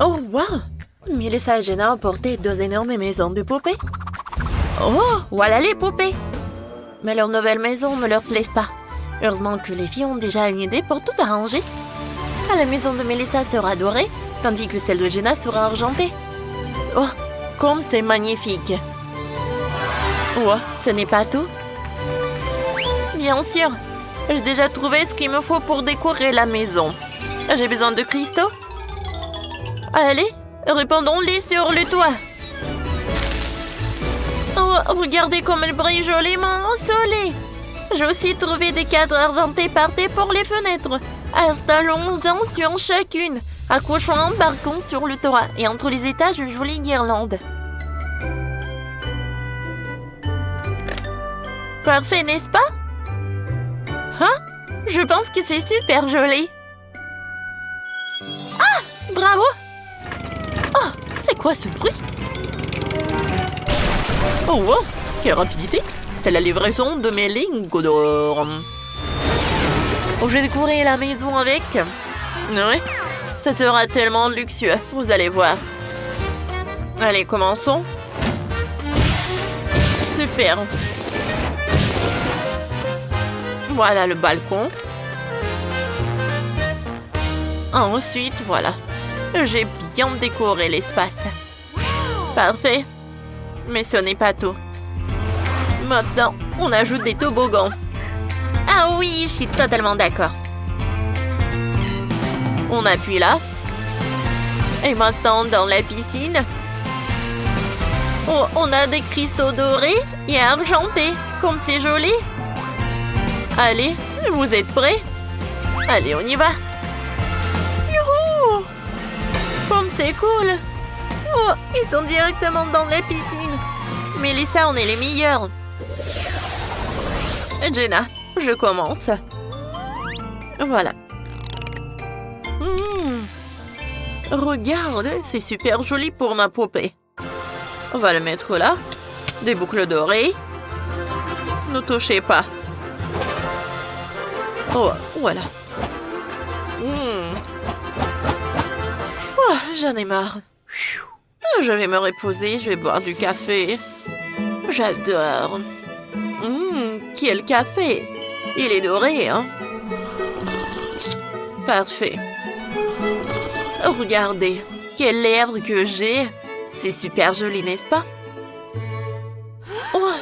Oh, wow! Mélissa et Jenna ont porté 2 énormes maisons de poupées. Oh, voilà les poupées! Mais leur nouvelle maison ne leur plaise pas. Heureusement que les filles ont déjà une idée pour tout arranger. Ah, la maison de Mélissa sera dorée, tandis que celle de Jenna sera argentée. Oh, comme c'est magnifique! Oh, ce n'est pas tout. Bien sûr, j'ai déjà trouvé ce qu'il me faut pour décorer la maison. J'ai besoin de cristaux. Allez, répandons-les sur le toit. Oh, regardez comme elle brille joliment au soleil. J'ai aussi trouvé des cadres argentés parfaits pour les fenêtres. Installons-en sur chacune. Accrochons un balcon sur le toit et entre les étages une jolie guirlande. Parfait, n'est-ce pas? Hein? Je pense que c'est super joli. Ah! Bravo! Oh, c'est quoi ce bruit? Oh, wow! Quelle rapidité! C'est la livraison de mes lingots d'or. Oh, je vais décorer la maison avec. Oui, ça sera tellement luxueux, vous allez voir. Allez, commençons. Super. Voilà le balcon. Ensuite, voilà. J'ai bien décoré l'espace. Parfait. Mais ce n'est pas tout. Maintenant, on ajoute des toboggans. Ah oui, je suis totalement d'accord. On appuie là. Et maintenant, dans la piscine. Oh, on a des cristaux dorés et argentés. Comme c'est joli. Allez, vous êtes prêts? Allez, on y va. Youhou! Comme c'est cool. Oh, ils sont directement dans la piscine. Mélissa, on est les meilleurs. Jenna, je commence. Voilà. Regarde, c'est super joli pour ma poupée. On va le mettre là. Des boucles dorées. Ne touchez pas. Oh, voilà. Oh, j'en ai marre. Je vais me reposer, je vais boire du café. J'adore. Quel café! Il est doré, hein? Parfait. Regardez, quelles lèvres que j'ai. C'est super joli, n'est-ce pas? Oh,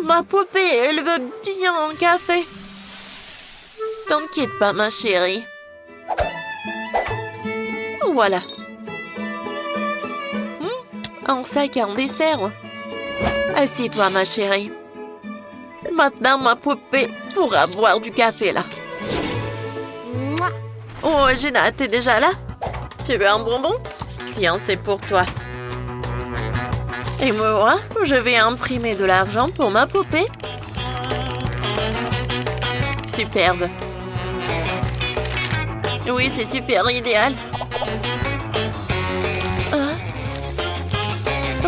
ma poupée, elle veut bien un café. T'inquiète pas, ma chérie. Voilà. Un sac à un dessert. Assieds-toi, ma chérie. Maintenant, ma poupée pourra boire du café, là. Oh, Jenna, t'es déjà là? Tu veux un bonbon? Tiens, c'est pour toi. Et moi, je vais imprimer de l'argent pour ma poupée. Superbe. Oui, c'est super idéal.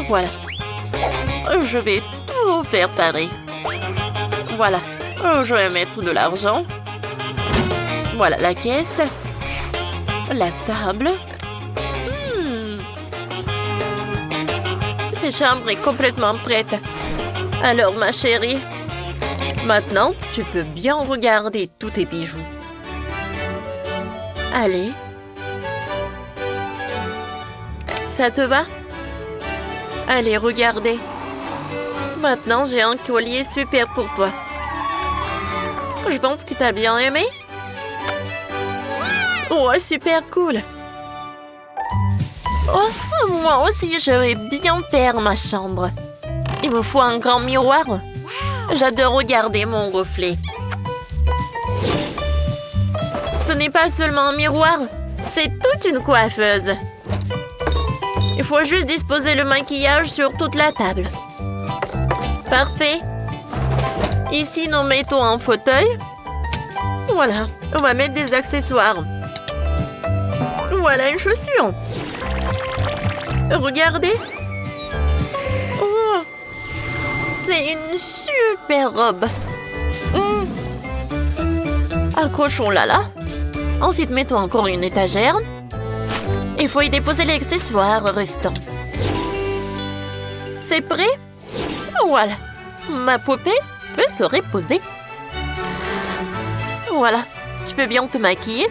Voilà. Je vais tout faire pareil. Voilà. Je vais mettre de l'argent. Voilà la caisse. La table. Cette chambre est complètement prête. Alors, ma chérie, maintenant, tu peux bien regarder tous tes bijoux. Allez. Ça te va? Allez, regardez. Maintenant, j'ai un collier super pour toi. Je pense que tu as bien aimé. Oh, super cool. Oh, moi aussi, je vais bien faire ma chambre. Il me faut un grand miroir. J'adore regarder mon reflet. Ce n'est pas seulement un miroir, c'est toute une coiffeuse. Il faut juste disposer le maquillage sur toute la table. Parfait. Ici, nous mettons un fauteuil. Voilà, on va mettre des accessoires. Voilà une chaussure. Regardez. Oh, c'est une super robe. Accrochons-la là. Ensuite, mettons encore une étagère. Il faut y déposer les accessoires restants. C'est prêt? Voilà. Ma poupée peut se reposer. Voilà. Tu peux bien te maquiller.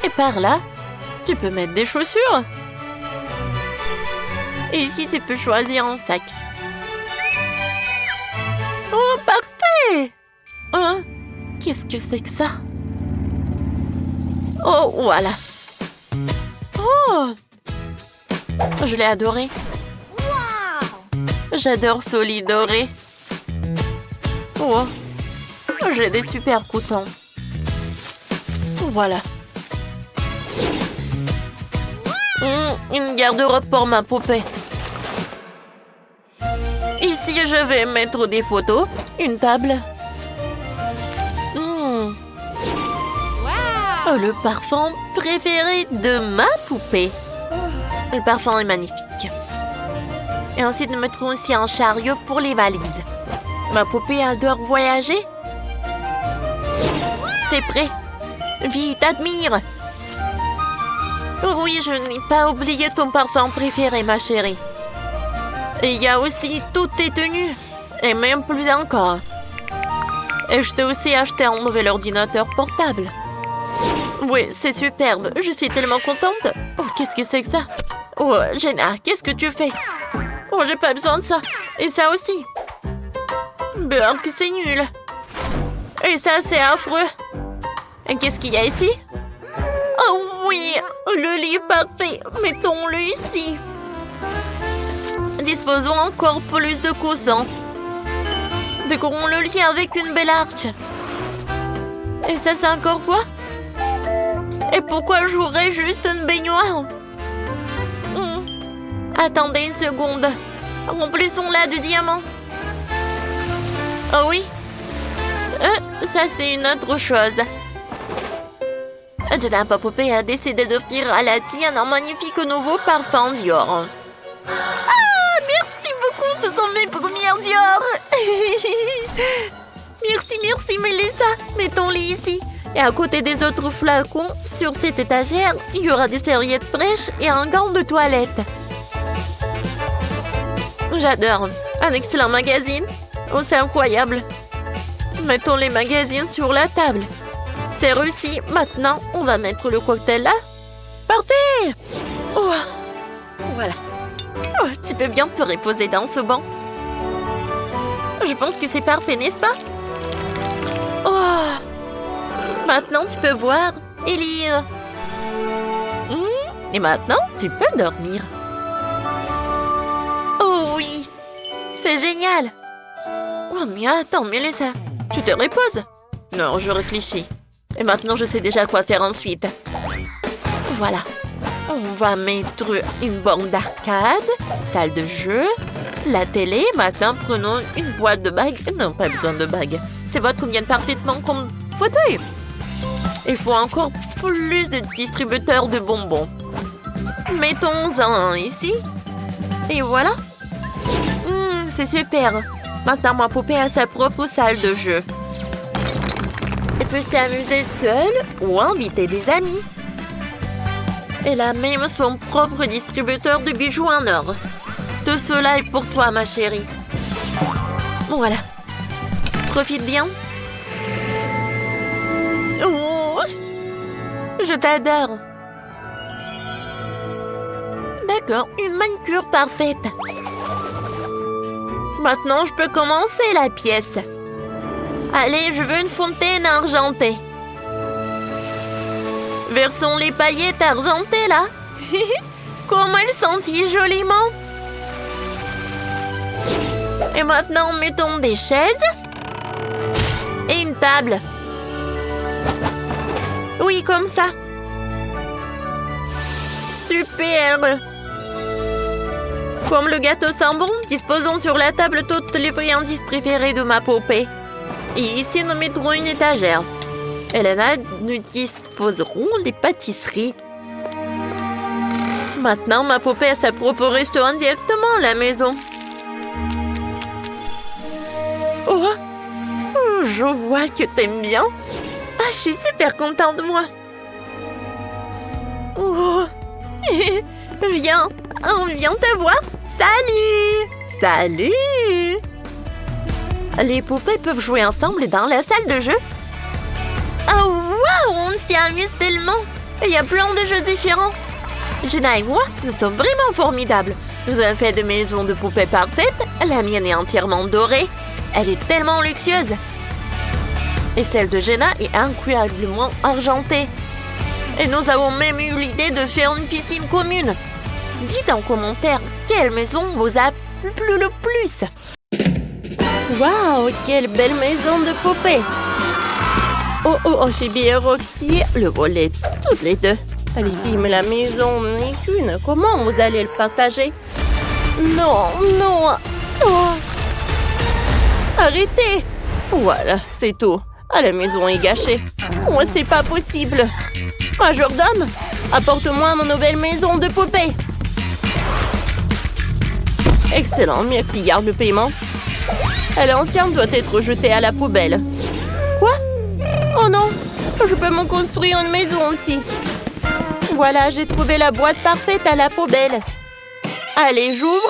Et par là, tu peux mettre des chaussures. Et ici, tu peux choisir un sac. Oh, parfait! Hein? Qu'est-ce que c'est que ça? Oh, voilà. Oh! Je l'ai adoré. J'adore ce lit doré. Oh! J'ai des super coussins. Voilà. Une garde-robe pour ma poupée. Ici, je vais mettre des photos, une table. Oh, le parfum préféré de ma poupée. Le parfum est magnifique. Et ensuite, nous mettrons aussi un chariot pour les valises. Ma poupée adore voyager. C'est prêt. Vite, admire. Oui, je n'ai pas oublié ton parfum préféré, ma chérie. Et il y a aussi toutes tes tenues. Et même plus encore. Et je t'ai aussi acheté un nouvel ordinateur portable. Oui, c'est superbe. Je suis tellement contente. Oh, qu'est-ce que c'est que ça? Oh, Jenna, qu'est-ce que tu fais? Oh, j'ai pas besoin de ça. Et ça aussi. Burk, c'est nul. Et ça, c'est affreux. Et qu'est-ce qu'il y a ici? Oh oui, le lit parfait. Mettons-le ici. Disposons encore plus de coussins. Décorons le lit avec une belle arche. Et ça, c'est encore quoi? Et pourquoi j'aurais juste une baignoire? Attendez une seconde. Remplissons-la de diamants. Oh oui. Ça, c'est une autre chose. Jenna Poupée a décidé d'offrir à la tienne un magnifique nouveau parfum Dior. Ah, merci beaucoup, ce sont mes premières Dior. Merci, Mélissa. Mettons-les ici. Et à côté des autres flacons, sur cette étagère, il y aura des serviettes fraîches et un gant de toilette. J'adore. Un excellent magazine. Oh, c'est incroyable. Mettons les magazines sur la table. C'est réussi. Maintenant, on va mettre le cocktail là. Parfait! Oh, voilà. Oh, tu peux bien te reposer dans ce banc. Je pense que c'est parfait, n'est-ce pas? Oh! Maintenant, tu peux boire et lire. Et maintenant, tu peux dormir. Oh oui! C'est génial! Oh, mais attends, Mélissa, tu te reposes? Non, je réfléchis. Et maintenant, je sais déjà quoi faire ensuite. Voilà. On va mettre une borne d'arcade, salle de jeu, la télé. Maintenant, prenons une boîte de bagues. Non, pas besoin de bagues. Ces boîtes conviennent parfaitement comme fauteuil. Il faut encore plus de distributeurs de bonbons. Mettons-en ici. Et voilà. C'est super. Maintenant, ma poupée a sa propre salle de jeu. Elle peut s'amuser seule ou inviter des amis. Elle a même son propre distributeur de bijoux en or. Tout cela est pour toi, ma chérie. Voilà. Profite bien. Oh, je t'adore. D'accord, une manicure parfaite. Maintenant, je peux commencer la pièce. Allez, je veux une fontaine argentée. Versons les paillettes argentées, là. Comme elles scintillent joliment. Et maintenant, mettons des chaises. Et une table. Oui, comme ça. Super. Comme le gâteau sent bon, disposons sur la table toutes les friandises préférées de ma poupée. Et ici, nous mettrons une étagère. Et là, nous disposerons des pâtisseries. Maintenant, ma poupée a sa propre restaurant directement à la maison. Oh, je vois que t'aimes bien. Ah, je suis super contente de moi. Viens, viens te voir. Salut! Salut! Les poupées peuvent jouer ensemble dans la salle de jeu. Oh, waouh! On s'y amuse tellement! Il y a plein de jeux différents. Jenna et moi, nous sommes vraiment formidables. Nous avons fait des maisons de poupées parfaites. La mienne est entièrement dorée. Elle est tellement luxueuse. Et celle de Jenna est incroyablement argentée. Et nous avons même eu l'idée de faire une piscine commune. Dites en commentaire quelle maison vous a plu le plus. Waouh, quelle belle maison de poupées. Oh, Phoebe et Roxy, le volet toutes les deux. Les filles, mais la maison n'est qu'une. Comment vous allez le partager? Non. Oh. Arrêtez. Voilà, c'est tout. La maison est gâchée. Oh, c'est pas possible. Majordome, apporte-moi mon nouvelle maison de poupées. Excellent, merci, garde le paiement. L'ancienne doit être jetée à la poubelle. Quoi? Oh non, je peux me construire une maison aussi. Voilà, j'ai trouvé la boîte parfaite à la poubelle. Allez, j'ouvre.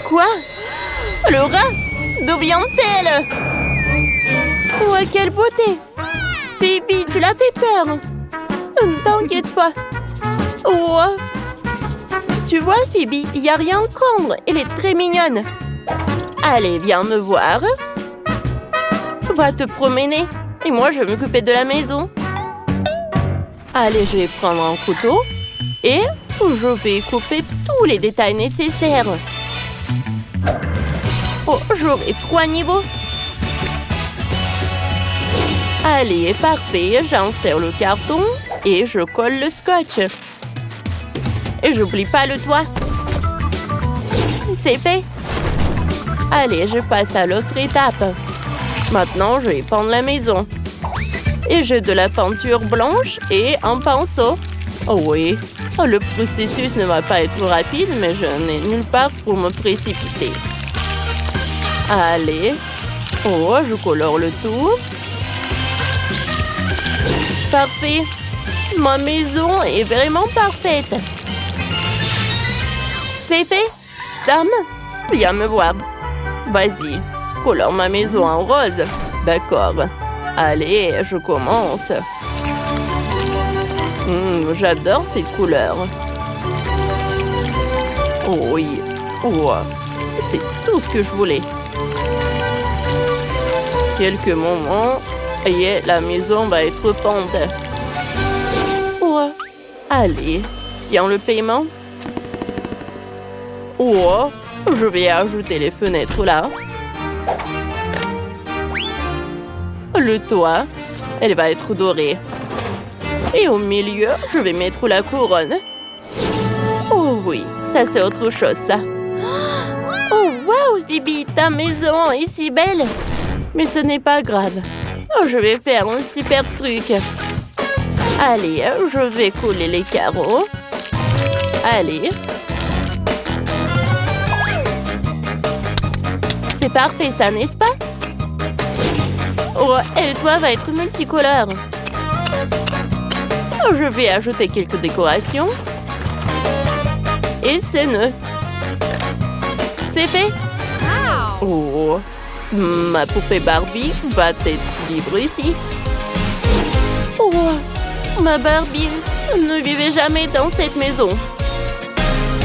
Quoi? Le rat? D'où vient-elle? Oh, quelle beauté! Phoebe, tu l'as fait peur. Ne t'inquiète pas. Oh. Tu vois, Phoebe, il n'y a rien à craindre. Elle est très mignonne. Allez, viens me voir. Va te promener. Et moi, je vais m'occuper de la maison. Allez, je vais prendre un couteau. Et je vais couper tous les détails nécessaires. Oh, j'aurai 3 niveaux. Allez, parfait. J'insère le carton et je colle le scotch. Et j'oublie pas le toit. C'est fait. Allez, je passe à l'autre étape. Maintenant, je vais peindre la maison. Et j'ai de la peinture blanche et un pinceau. Oh oui, le processus ne va pas être rapide, mais je n'ai nulle part pour me précipiter. Allez. Oh, je colore le tout. Parfait. Ma maison est vraiment parfaite. C'est fait. Sam, viens me voir. Vas-y, colore ma maison en rose. D'accord. Allez, je commence. J'adore cette couleur. Oh oui. Oh, c'est tout ce que je voulais. Quelques moments et la maison va être peinte. Oh, allez, tiens le paiement. Oh, je vais ajouter les fenêtres là. Le toit, elle va être dorée. Et au milieu, je vais mettre la couronne. Oh oui, ça c'est autre chose ça. Oh wow, Phoebe, ta maison est si belle. Mais ce n'est pas grave. Oh, je vais faire un super truc. Allez, je vais couler les carreaux. Allez. C'est parfait ça, n'est-ce pas? Oh, et le toit va être multicolore. Oh, je vais ajouter quelques décorations. Et c'est nœud. C'est fait. Oh, ma poupée Barbie va être libre ici. Oh, ma Barbie ne vivait jamais dans cette maison.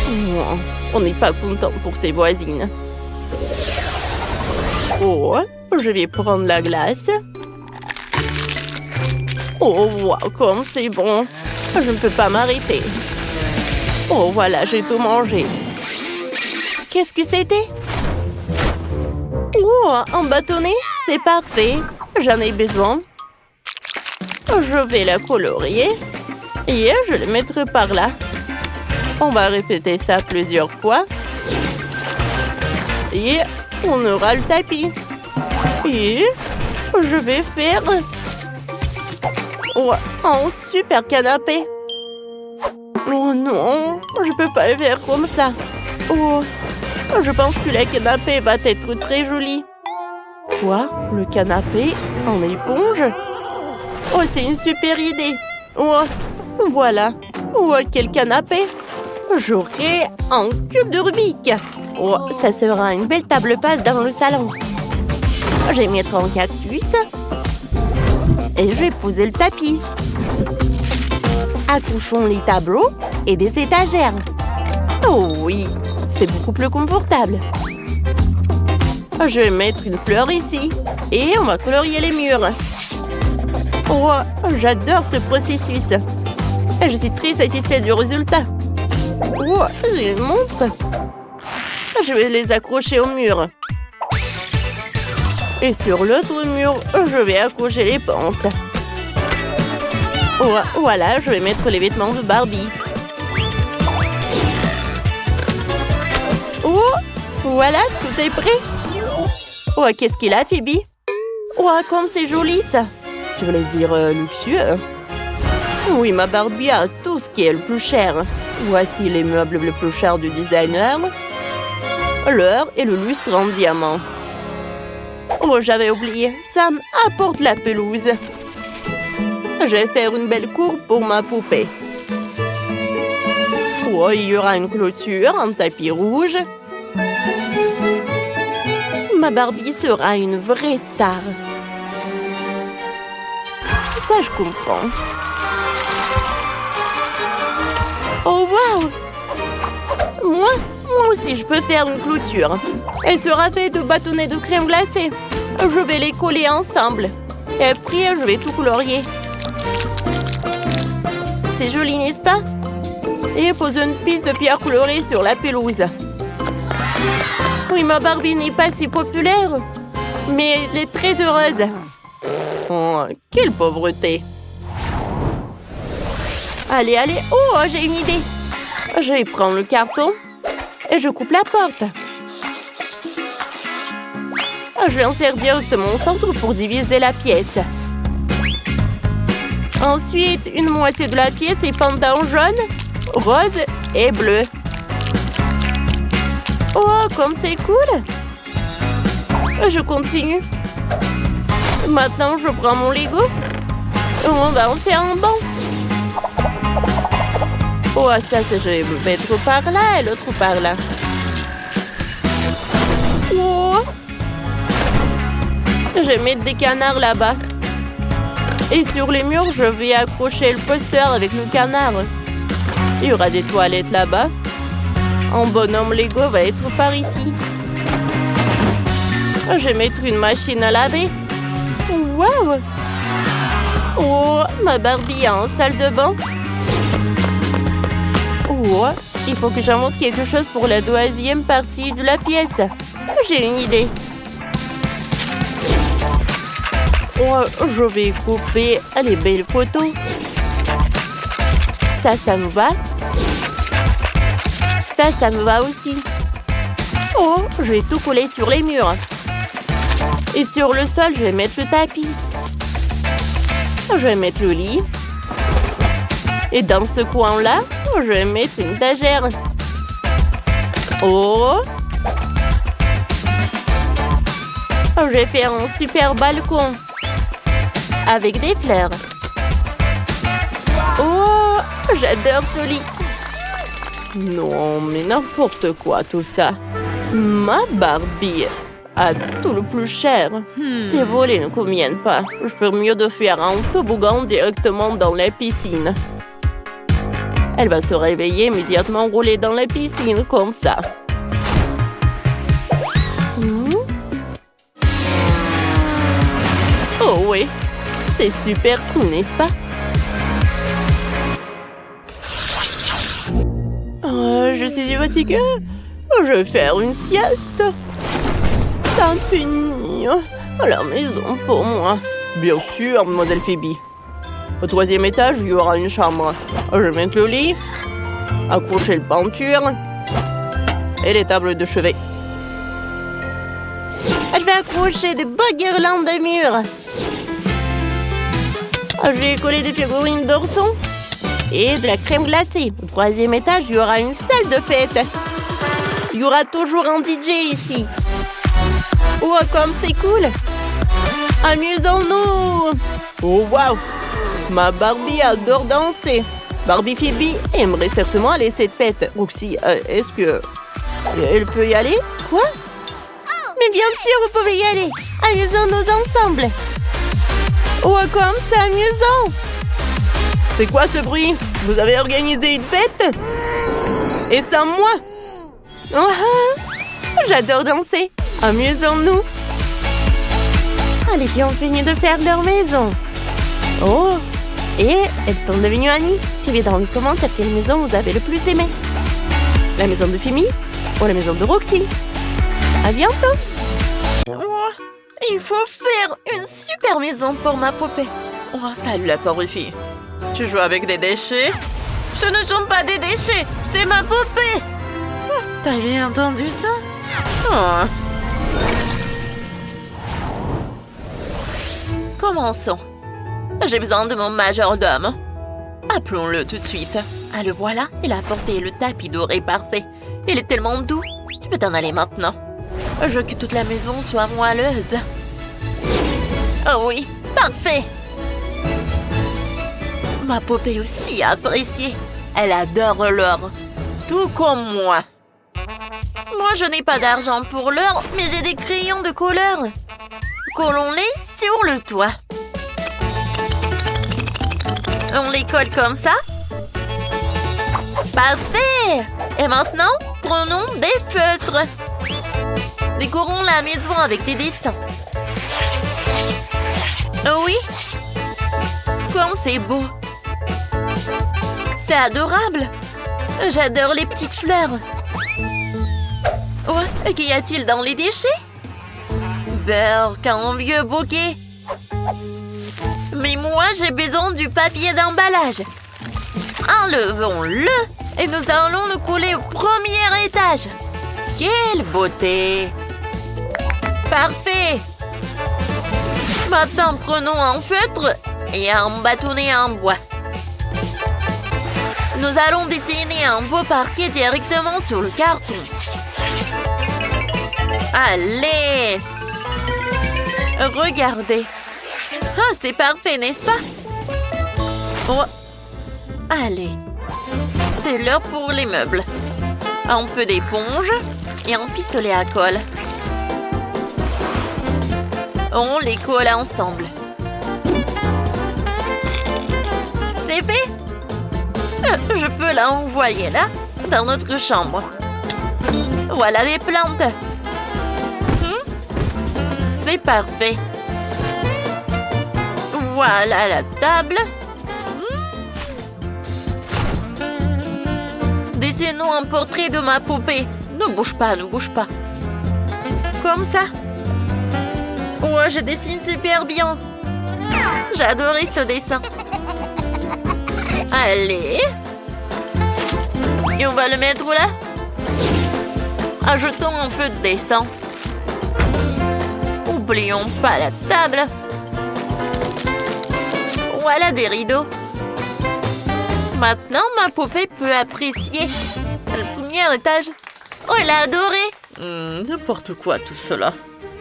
Oh, on n'est pas content pour ses voisines. Oh, je vais prendre la glace. Oh, wow, comme c'est bon. Je ne peux pas m'arrêter. Oh, voilà, j'ai tout mangé. Qu'est-ce que c'était? Oh, un bâtonnet? C'est parfait. J'en ai besoin. Je vais la colorier. Et je le mettrai par là. On va répéter ça plusieurs fois. Et on aura le tapis. Et je vais faire un super canapé. Oh non, je peux pas le faire comme ça. Oh, je pense que le canapé va être très joli. Quoi? Le canapé en éponge? Oh, c'est une super idée. Oh, voilà. Oh, quel canapé! J'aurai un cube de Rubik. Oh, ça sera une belle table basse dans le salon. Je vais mettre un cactus. Et je vais poser le tapis. Accouchons les tableaux et des étagères. Oh oui, c'est beaucoup plus confortable. Je vais mettre une fleur ici. Et on va colorier les murs. Oh, j'adore ce processus. Et je suis très satisfaite du résultat. Oh, j'ai une montre. Je vais les accrocher au mur. Et sur l'autre mur, je vais accrocher les pinces. Oh, voilà, je vais mettre les vêtements de Barbie. Oh, voilà, tout est prêt. Oh, qu'est-ce qu'il a, Phoebe? Oh, comme c'est joli, ça. Tu voulais dire luxueux? Oui, ma Barbie a tout ce qui est le plus cher. Voici les meubles les plus chers du designer. L'heure et le lustre en diamant. Oh, j'avais oublié. Sam apporte la pelouse. Je vais faire une belle cour pour ma poupée. Oh, il y aura une clôture, un tapis rouge. Ma Barbie sera une vraie star. Ça, je comprends. Oh, waouh! Moi aussi, je peux faire une clôture. Elle sera faite de bâtonnets de crème glacée. Je vais les coller ensemble. Et après, je vais tout colorier. C'est joli, n'est-ce pas? Et poser une piste de pierre colorée sur la pelouse. Oui, ma Barbie n'est pas si populaire. Mais elle est très heureuse. Oh, quelle pauvreté! Allez, allez. Oh, j'ai une idée. Je vais prendre le carton et je coupe la porte. Je l'insère directement au centre pour diviser la pièce. Ensuite, une moitié de la pièce est peinte en jaune, rose et bleu. Oh, comme c'est cool! Je continue. Maintenant, je prends mon Lego. On va en faire un banc. Oh, ça, je vais mettre par là et l'autre par là. Oh! Je vais mettre des canards là-bas. Et sur les murs, je vais accrocher le poster avec le canard. Il y aura des toilettes là-bas. Un bonhomme Lego va être par ici. Je vais mettre une machine à laver. Waouh! Oh, ma Barbie a une salle de bain. Oh, il faut que j'invente quelque chose pour la deuxième partie de la pièce. J'ai une idée. Oh, je vais couper les belles photos. Ça me va. Ça me va aussi. Oh, je vais tout coller sur les murs. Et sur le sol, je vais mettre le tapis. Je vais mettre le lit. Et dans ce coin-là, je vais mettre une étagère. Oh! Je vais faire un super balcon. Avec des fleurs. Oh! J'adore ce lit. Non, mais n'importe quoi tout ça. Ma Barbie a tout le plus cher. Ces volets ne conviennent pas. Je ferais mieux de faire un toboggan directement dans la piscine. Elle va se réveiller immédiatement rouler dans la piscine comme ça. Oh oui, c'est super cool, n'est-ce pas? Je suis fatiguée. Je vais faire une sieste. Ça finit à la maison pour moi. Bien sûr, mademoiselle Phoebe. Au 3e étage, il y aura une chambre. Je vais mettre le lit, accrocher le peinture et les tables de chevet. Je vais accrocher des beaux guirlandes de murs. Je vais coller des figurines d'orsons et de la crème glacée. Au 3e étage, il y aura une salle de fête. Il y aura toujours un DJ ici. Oh, comme c'est cool! Amusons-nous! Oh, waouh! Ma Barbie adore danser. Barbie Phoebe aimerait certainement aller à cette fête. Roxy, est-ce que... elle peut y aller? Quoi? Mais bien sûr, vous pouvez y aller. Amusons-nous ensemble. Oh, comme c'est amusant. C'est quoi ce bruit? Vous avez organisé une fête? Et sans moi? J'adore danser. Amusons-nous. Ah, les filles ont fini de faire leur maison. Oh, et elles sont devenues amies. Écrivez dans les commentaires quelle maison vous avez le plus aimé. La maison de Fimi ou la maison de Roxy. À bientôt. Oh, il faut faire une super maison pour ma poupée. Oh, salut la pauvre fille. Tu joues avec des déchets? Ce ne sont pas des déchets, c'est ma poupée. Oh, t'as bien entendu ça? Oh. Commençons. J'ai besoin de mon majordome. Appelons-le tout de suite. Ah, le voilà, il a apporté le tapis doré parfait. Il est tellement doux. Tu peux t'en aller maintenant. Je veux que toute la maison soit moelleuse. Oh oui, parfait. Ma poupée aussi a apprécié. Elle adore l'or. Tout comme moi. Moi, je n'ai pas d'argent pour l'or, mais j'ai des crayons de couleur. Collons-les sur le toit. On les colle comme ça. Parfait! Et maintenant, prenons des feutres. Décorons la maison avec des dessins. Oh oui? Comme c'est beau. C'est adorable. J'adore les petites fleurs. Oh, qu'y a-t-il dans les déchets? Beurre, qu'un vieux bouquet. Mais moi, j'ai besoin du papier d'emballage. Enlevons-le et nous allons le coller au premier étage. Quelle beauté! Parfait! Maintenant, prenons un feutre et un bâtonnet en bois. Nous allons dessiner un beau parquet directement sur le carton. Allez! Regardez! Ah, c'est parfait, n'est-ce pas? Oh. Allez, c'est l'heure pour les meubles. Un peu d'éponge et un pistolet à colle. On les colle ensemble. C'est fait? Je peux l'envoyer là, dans notre chambre. Voilà les plantes. C'est parfait. Voilà la table. Dessinons un portrait de ma poupée. Ne bouge pas, ne bouge pas. Comme ça. Ouais, je dessine super bien. J'ai adoré ce dessin. Allez. Et on va le mettre là. Ajoutons un peu de dessin. N'oublions pas la table. Voilà des rideaux. Maintenant, ma poupée peut apprécier le premier étage. Oh, elle a adoré. N'importe quoi tout cela.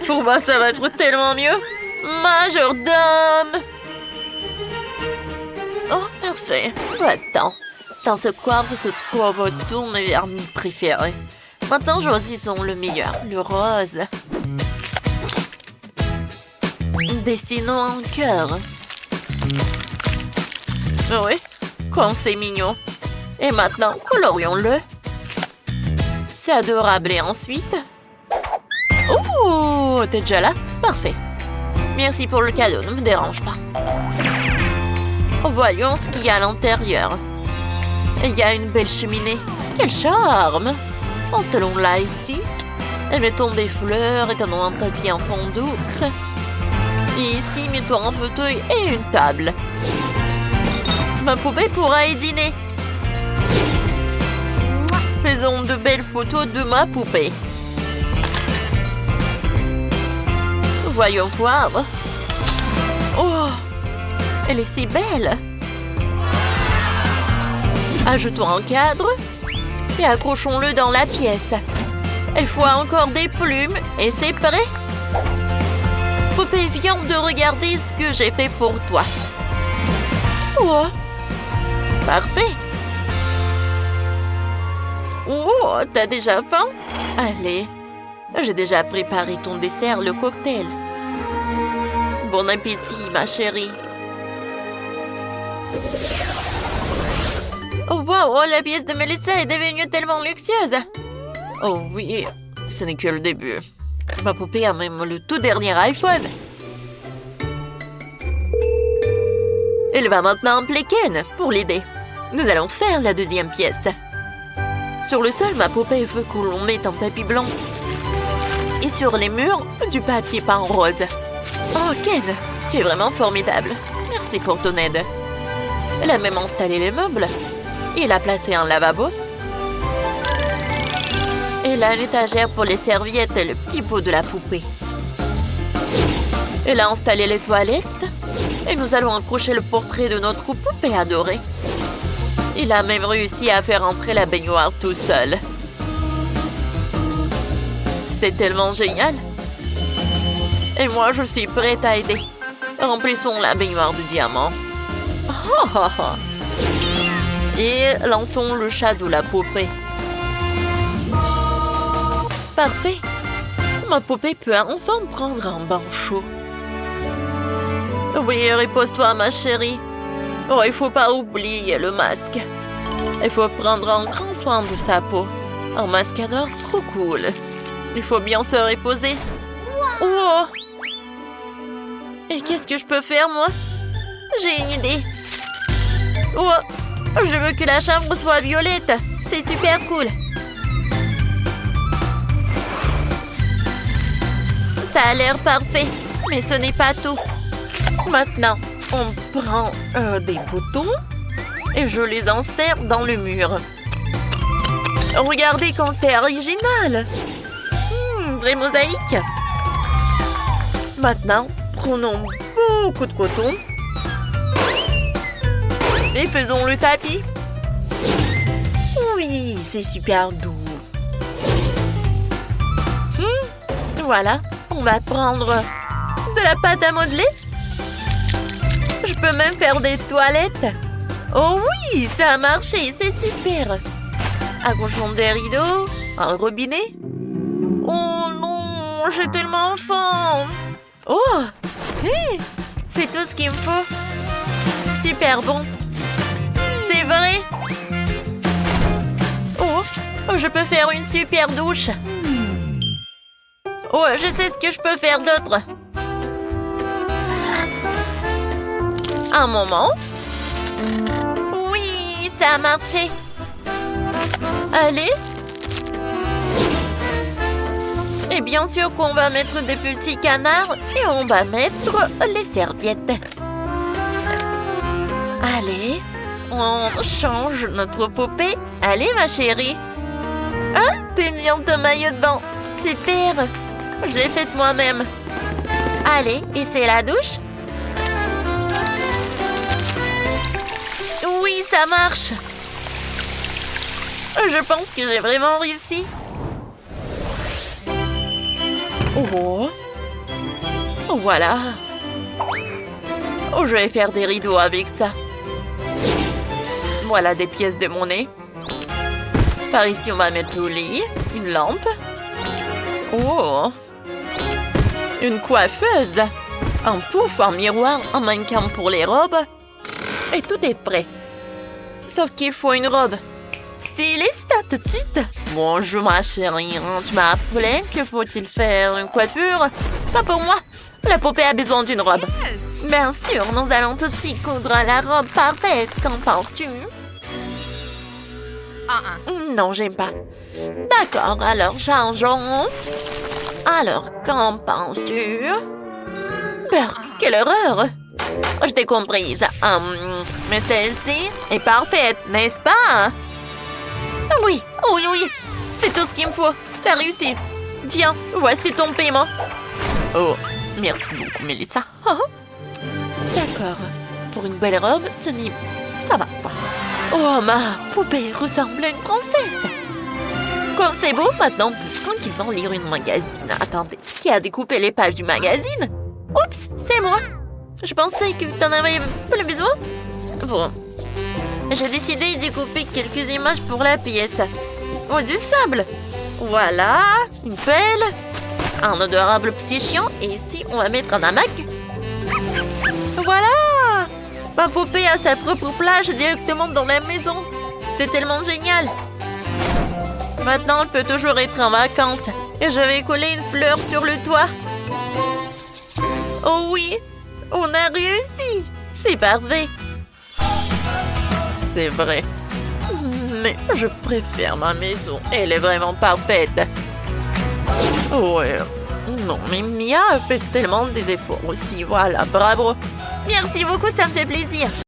Pour moi, ça va être tellement mieux. Majordome. Oh, parfait. Attends. Dans ce coiffe se trouve tous mes vernis préférés. Maintenant, choisissons le meilleur, le rose. Dessinons un cœur. Oui, comme c'est mignon. Et maintenant, colorions-le. C'est adorable. Et ensuite... Oh, t'es déjà là? Parfait. Merci pour le cadeau, ne me dérange pas. Voyons ce qu'il y a à l'intérieur. Il y a une belle cheminée. Quel charme! Installons-la ici. Et mettons des fleurs et tenons un papier en fond douce. Et ici, mettons un fauteuil et une table. Ma poupée pourra y dîner. Faisons de belles photos de ma poupée. Voyons voir. Oh, elle est si belle. Ajoutons un cadre et accrochons-le dans la pièce. Il faut encore des plumes et c'est prêt. Poupée, viens de regarder ce que j'ai fait pour toi. Oh, Parfait. Oh, t'as déjà faim? Allez, j'ai déjà préparé ton dessert, le cocktail. Bon appétit, ma chérie. Oh wow, la pièce de Melissa est devenue tellement luxueuse. Oh oui, ce n'est que le début. Ma poupée a même le tout dernier iPhone. Elle va maintenant appeler Ken pour l'aider. Nous allons faire la deuxième pièce. Sur le sol, ma poupée veut que l'on mette un tapis blanc. Et sur les murs, du papier peint rose. Oh Ken, tu es vraiment formidable. Merci pour ton aide. Elle a même installé les meubles. Il a placé un lavabo. Elle a une étagère pour les serviettes et le petit pot de la poupée. Elle a installé les toilettes. Et nous allons accrocher le portrait de notre poupée adorée. Il a même réussi à faire entrer la baignoire tout seul. C'est tellement génial. Et moi, je suis prête à aider. Remplissons la baignoire de diamant. Oh, oh, oh. Et lançons le chat de la poupée. Parfait. Ma poupée peut enfin prendre un bain chaud. Oui, repose-toi, ma chérie. Oh, il faut pas oublier le masque. Il faut prendre un grand soin de sa peau. Un mascador trop cool. Il faut bien se reposer. Oh! Et qu'est-ce que je peux faire, moi? J'ai une idée. Oh! Je veux que la chambre soit violette. C'est super cool. Ça a l'air parfait, mais ce n'est pas tout. Maintenant, on prend des boutons et je les insère dans le mur. Regardez comme c'est original. Vraie mosaïque. Maintenant, prenons beaucoup de coton et faisons le tapis. Oui, c'est super doux. Voilà, on va prendre de la pâte à modeler. Je peux même faire des toilettes. Oh oui, ça a marché, c'est super. Accrochons des rideaux, un robinet. Oh non, j'ai tellement faim. Oh, hey, c'est tout ce qu'il me faut. Super bon. C'est vrai. Oh, je peux faire une super douche. Oh, je sais ce que je peux faire d'autre. Un moment. Oui, ça a marché. Allez. Et bien sûr qu'on va mettre des petits canards et on va mettre les serviettes. Allez, on change notre poupée. Allez, ma chérie. Ah, t'aimes bien ton maillot de bain. Super. Je l'ai faite moi-même. Allez, et c'est la douche. Oui, ça marche. Je pense que j'ai vraiment réussi. Oh. Voilà. Oh, je vais faire des rideaux avec ça. Voilà des pièces de monnaie. Par ici, on va mettre le lit, une lampe. Oh. Une coiffeuse. Un pouf, un miroir, un mannequin pour les robes. Et tout est prêt. Sauf qu'il faut une robe. Styliste, tout de suite. Bonjour, ma chérie. Tu m'as appelé. Que faut-il faire? Une coiffure? Pas pour moi. La poupée a besoin d'une robe. Yes. Bien sûr, nous allons tout de suite coudre la robe parfaite. Qu'en penses-tu? Non, j'aime pas. D'accord, alors changeons. Alors, qu'en penses-tu? Berk, quelle horreur! Je t'ai comprise. Mais celle-ci est parfaite, n'est-ce pas? Oui, oui, oui. C'est tout ce qu'il me faut. T'as réussi. Tiens, voici ton paiement. Oh, merci beaucoup, Melissa. D'accord. Pour une belle robe, ça va pas. Oh, ma poupée ressemble à une princesse. Comme c'est beau, maintenant, on peut tranquillement lire une magazine. Attendez, qui a découpé les pages du magazine? Oups, c'est moi. Je pensais que t'en avais plus besoin. Bon. J'ai décidé d'y couper quelques images pour la pièce. Oh, du sable! Voilà, une pelle, un adorable petit chien, et ici, on va mettre un hamac. Voilà! Ma poupée a sa propre plage directement dans la maison. C'est tellement génial! Maintenant, elle peut toujours être en vacances. Et je vais coller une fleur sur le toit. Oh oui! On a réussi! C'est parfait! C'est vrai. Mais je préfère ma maison. Elle est vraiment parfaite. Ouais. Non, mais Mia a fait tellement des efforts aussi. Voilà, bravo. Merci beaucoup, ça me fait plaisir.